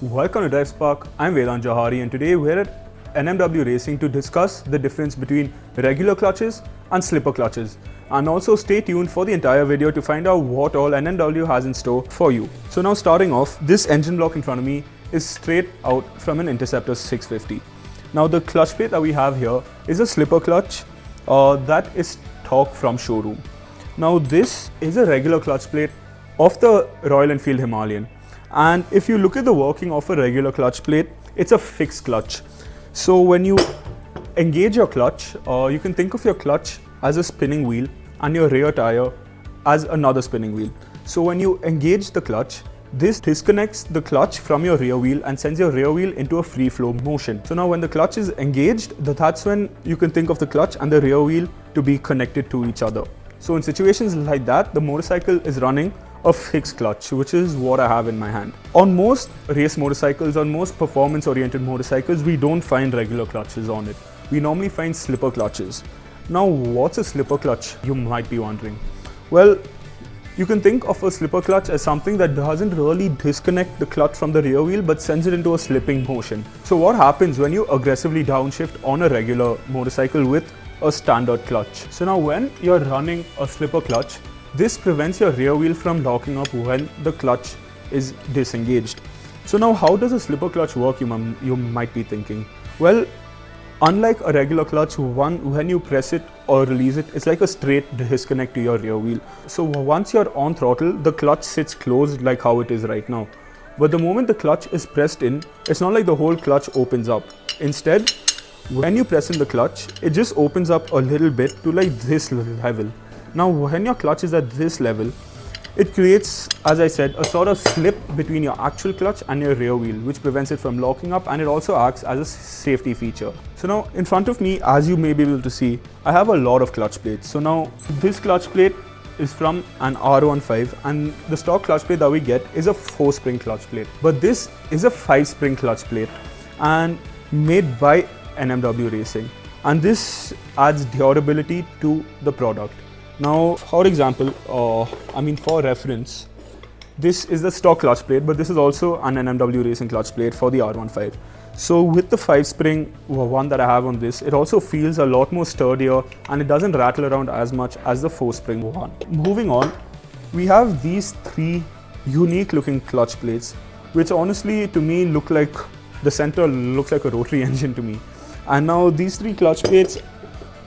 Welcome to Drive Spark. I'm Vedant Jouhari and today we're at NMW Racing to discuss the difference between regular clutches and slipper clutches. And also stay tuned for the entire video to find out what all NMW has in store for you. So now starting off, this engine block in front of me is straight out from an Interceptor 650. Now the clutch plate that we have here is a slipper clutch that is stock from showroom. Now this is a regular clutch plate of the Royal Enfield Himalayan. And if you look at the working of a regular clutch plate, it's a fixed clutch. So when you engage your clutch, you can think of your clutch as a spinning wheel and your rear tire as another spinning wheel. So when you engage the clutch, this disconnects the clutch from your rear wheel and sends your rear wheel into a free flow motion. So now when the clutch is engaged, that's when you can think of the clutch and the rear wheel to be connected to each other. So in situations like that, the motorcycle is running a fixed clutch, which is what I have in my hand. On most race motorcycles, on most performance oriented motorcycles, we don't find regular clutches on it. We normally find slipper clutches. Now, what's a slipper clutch, you might be wondering? Well, you can think of a slipper clutch as something that doesn't really disconnect the clutch from the rear wheel but sends it into a slipping motion. So what happens when you aggressively downshift on a regular motorcycle with a standard clutch? So now when you're running a slipper clutch, this prevents your rear wheel from locking up when the clutch is disengaged. So now how does a slipper clutch work, you might be thinking? Well, unlike a regular clutch, when you press it or release it, it's like a straight disconnect to your rear wheel. So once you're on throttle, the clutch sits closed like how it is right now. But the moment the clutch is pressed in, it's not like the whole clutch opens up. Instead, when you press in the clutch, it just opens up a little bit to like this level. Now when your clutch is at this level, it creates, as I said, a sort of slip between your actual clutch and your rear wheel, which prevents it from locking up, and it also acts as a safety feature. So now in front of me, as you may be able to see, I have a lot of clutch plates. So now this clutch plate is from an R15 and the stock clutch plate that we get is a 4-spring clutch plate. But this is a 5-spring clutch plate and made by NMW Racing. And this adds durability to the product. Now, for example, for reference, this is the stock clutch plate, but this is also an NMW Racing clutch plate for the R15. So with the 5-spring one that I have on this, it also feels a lot more sturdier and it doesn't rattle around as much as the 4-spring one. Moving on, we have these 3 unique looking clutch plates, which honestly to me look like, the center looks like a rotary engine to me. And now these 3 clutch plates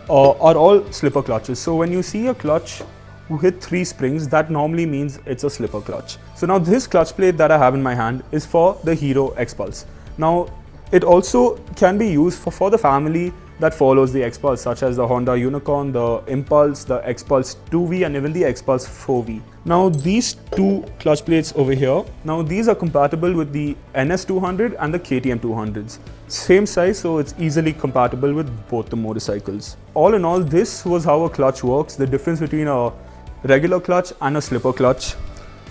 are all slipper clutches. So when you see a clutch with 3 springs, that normally means it's a slipper clutch. So now this clutch plate that I have in my hand is for the Hero X-Pulse. Now it also can be used for the family that follows the X-Pulse, such as the Honda Unicorn, the Impulse, the X-Pulse 2V and even the X-Pulse 4V. Now these 2 clutch plates over here, now these are compatible with the NS200 and the KTM 200s. Same size, so it's easily compatible with both the motorcycles. All in all, this was how a clutch works, the difference between a regular clutch and a slipper clutch.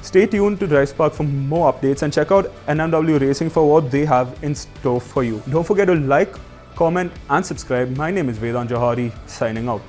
Stay tuned to Drive Spark for more updates and check out NMW Racing for what they have in store for you. Don't forget to like, comment and subscribe. My name is Vedant Jouhari, signing out.